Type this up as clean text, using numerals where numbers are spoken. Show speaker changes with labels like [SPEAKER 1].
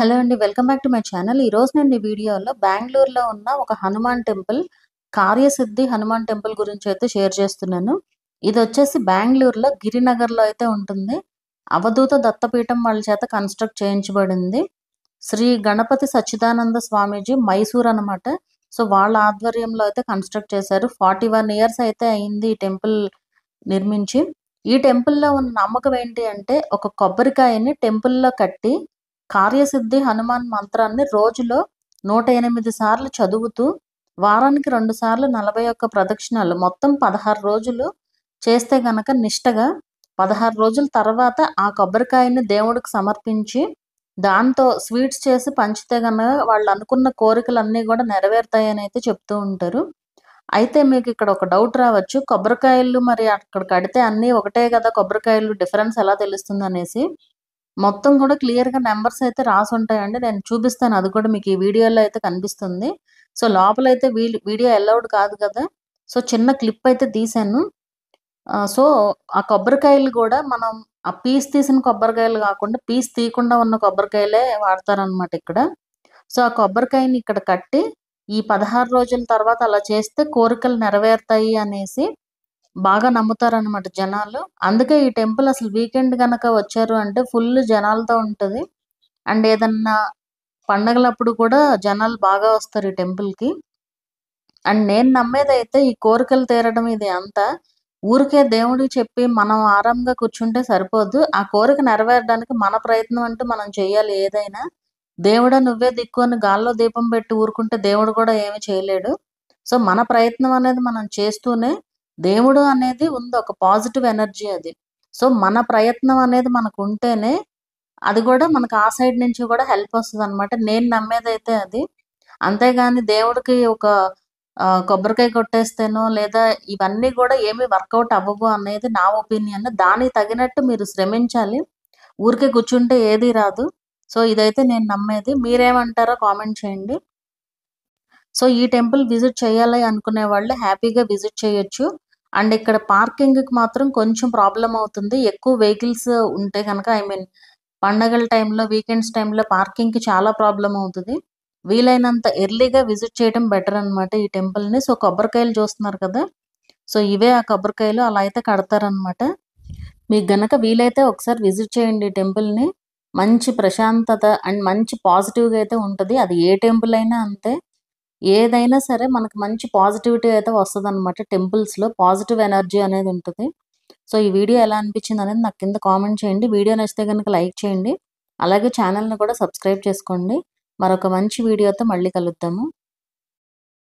[SPEAKER 1] Hello అండి. Welcome back to my channel. ఈరోజు నేను ఈ వీడియోలో బెంగుళూరులో ఉన్న ఒక హనుమాన్ టెంపుల్, కార్యసిద్ధి హనుమాన్ టెంపుల్ గురించి అయితే షేర్ చేస్తున్నాను. ఇదొచ్చేసి బెంగుళూరులో గిరినగర్‌లో అయితే ఉంటుంది. అవధూత దత్తపీఠం వాళ్ళ చేత కన్‌స్ట్రక్ట్ చేయించబడింది. శ్రీ గణపతి సచ్చిదానంద స్వామీజీ మైసూర్ అనమాట. సో, వాళ్ళ ఆధ్వర్యంలో అయితే కన్‌స్ట్రక్ట్ చేశారు. 41 ఇయర్స్ అయితే అయింది ఈ టెంపుల్ నిర్మించి. ఈ టెంపుల్‌లో ఉన్న నమ్మకం ఏంటి అంటే, ఒక కొబ్బరికాయని టెంపుల్‌లో కట్టి కార్యసిద్ధి హనుమాన్ మంత్రాన్ని రోజులో 108 సార్లు చదువుతూ, వారానికి 2 సార్లు 41 ప్రదక్షిణాలు మొత్తం 16 రోజులు చేస్తే గనక నిష్టగా 16 రోజుల తర్వాత ఆ కొబ్బరికాయని దేవుడికి సమర్పించి, దాంతో స్వీట్స్ చేసి పంచితే గనక వాళ్ళు అనుకున్న కోరికలన్నీ గూడా నెరవేరుతాయని అయితే చెప్తూ ఉంటారు. అయితే మీకిక్కడ ఒక డౌట్ రావచ్చు. కొబ్బరికాయలు మరి అక్కడ కడితే అన్నీ ఒకటే గదా! కొబ్బరికాయలు డిఫరెన్స్ ఎలా తెలుస్తుందనేసి. మొత్తం కూడా క్లియర్‌గా నంబర్స్ అయితే రాసుంటాయండి. నేను చూపిస్తాను అది కూడా మీకు ఈ వీడియోలో అయితే కనిపిస్తుంది. సో, లోపలైతే వీడియో అలౌడ్ కాదు కదా! సో, చిన్న క్లిప్ అయితే తీశాను. సో, ఆ కొబ్బరికాయలు గూడా మనం ఆ పీస్ తీసిన కొబ్బరికాయలు గాకుండా, పీస్ తీయకుండా ఉన్న కొబ్బరికాయలే వాడతారనమాట ఇక్కడ. సో, ఆ కొబ్బరికాయని ఇక్కడ కట్టి, ఈ 16 రోజుల తర్వాత అలా చేస్తే కోరికలు నెరవేరుతాయి అనేసి బాగా నమ్ముతారనమాట జనాలు. అందుకే ఈ టెంపుల్ అసలు వీకెండ్ గనక వచ్చారు అంటే ఫుల్ జనాలతో ఉంటది. అండ్ ఏదన్నా పండగలప్పుడు కూడా జనాలు బాగా వస్తారు ఈ టెంపుల్‌కి. అండ్ నేను నమ్మేదైతే ఈ కోరికలు తీరడం ఇది అంతా ఊరికే దేవుడికి చెప్పి మనం ఆరాంగా కూర్చుంటే సరిపోదు. ఆ కోరిక నెరవేరడానికి మన ప్రయత్నం అంటూ మనం చేయాలి ఏదైనా. దేవుడా నువ్వే దిక్కు అని గాల్లో దీపం పెట్టి ఊరుకుంటే దేవుడు కూడా ఏమి చేయలేడు. సో, మన ప్రయత్నం అనేది మనం చేస్తూనే దేవుడు అనేది ఉంది ఒక పాజిటివ్ ఎనర్జీ అది. సో, మన ప్రయత్నం అనేది మనకుంటేనే అది గూడా మనకు ఆ సైడ్ నుంచి గూడా హెల్ప్ వస్తదనమాట. నేను నమ్మేదైతే అది. అంతేగాని దేవుడికి ఒక కొబ్బరికాయ కొట్టేస్తేనో లేదా ఇవన్నీ గూడా ఏమి వర్కౌట్ అవ్వవు అనేది నా ఒపీనియన్. దానికి తగినట్టు మీరు శ్రమించాలి. ఊరికే కూర్చుంటే ఏది రాదు. సో, ఇదైతే నేను నమ్మేది. మీరేమంటారో కామెంట్ చేయండి. సో, ఈ టెంపుల్ విజిట్ చేయాలి అనుకునే వాళ్ళు హ్యాపీగా విజిట్ చేయొచ్చు. అండ్ ఇక్కడ పార్కింగ్‌కి మాత్రం కొంచెం ప్రాబ్లమ్ అవుతుంది. ఎక్కువ వెహికల్స్ ఉంటే గనక పండగల టైంలో, వీకెండ్స్ టైంలో పార్కింగ్‌కి చాలా ప్రాబ్లమ్ అవుతది. వీలైనంత ఎర్లీగా విజిట్ చేయడం బెటర్ అనమాట ఈ టెంపుల్‌ని. సో, కొబ్బరికాయలు చూస్తున్నారు కదా! సో, ఇవే ఆ కొబ్బరికాయలు. అలా అయితే కడతారనమాట. మీకు గనక వీలైతే ఒకసారి విజిట్ చేయండి ఈ టెంపుల్‌ని. మంచి ప్రశాంతత అండ్ మంచి పాజిటివ్‌గా అయితే ఉంటది. అది ఏ టెంపుల్ అయినా అంతే. ఏదైనా సరే మనకు మంచి పాజిటివిటీ అయితే వస్తదనమాట టెంపుల్స్‌లో. పాజిటివ్ ఎనర్జీ అనేది ఉంటది. సో, ఈ వీడియో ఎలా అనిపించిందనేది నాకు కింద కామెంట్ చేయండి. వీడియో నచ్చితే గనుక లైక్ చేయండి. అలాగే ఛానెల్‌ని కూడా సబ్స్క్రైబ్ చేసుకోండి. మరొక మంచి వీడియోతో మళ్ళీ కలుద్దాము.